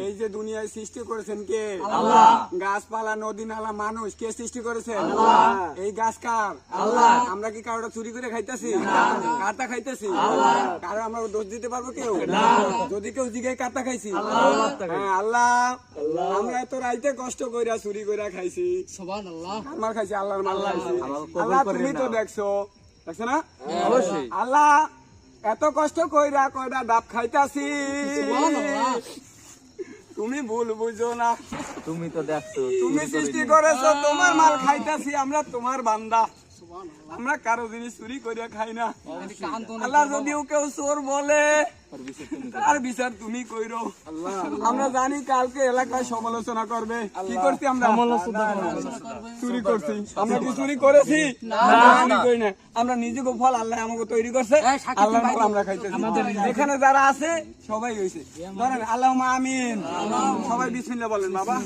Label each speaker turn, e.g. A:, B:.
A: এই যে দুনিয়ায় সৃষ্টি করেছেন কে?
B: আল্লাহ।
A: গাছপালা, নদী, নালা, মানুষ কে সৃষ্টি করেছেন?
B: আল্লাহ।
A: এই গাছ কার?
B: আল্লাহ।
A: আমরা কি কারোটা চুরি করে খাইতেছি? কারটা খাইতেছি? কারো আমরা দোষ দিতে পারবো কেউ? যদি কেউ জিগায় কারটা খাইছি? হ্যাঁ, আল্লাহ। আমরা এত রাইতে কষ্ট কইরা চুরি কইরা খাইছি, আমার খাইছি, আল্লাহর মাল খাইছি। আল্লাহ তুমি তো দেখছো না?
B: অবশ্যই।
A: আল্লাহ এত কষ্ট কইরা কয়টা ডাব খাইতাছি, তুমি ভুল বুঝো না।
B: তুমি তো দেখছো,
A: তুমি সৃষ্টি করেছো, তোমার মাল খাইতাছি, আমরা তোমার বান্দা, আমরা কারো জিনিস চুরি করিয়া খাই না। আল্লাহ যদিও কেউ চোর বলে, তার বিচার তুমি কইরো। আমরা জানি কালকে এলাকায় সমালোচনা করবে, কি করছি আমরা? চুরি করছি। আমরা কি চুরি করেছি? আমি করি না। আমরা নিজেকে ফল আল্লাহ আমাকে তৈরি করছে, আল্লাহর ফল আমরা খাইতেছি। এখানে যারা আছে সবাই হইছে, ধরেন আল্লাহুম্মা আমিন, সবাই বিসমিল্লাহ বলেন বাবা।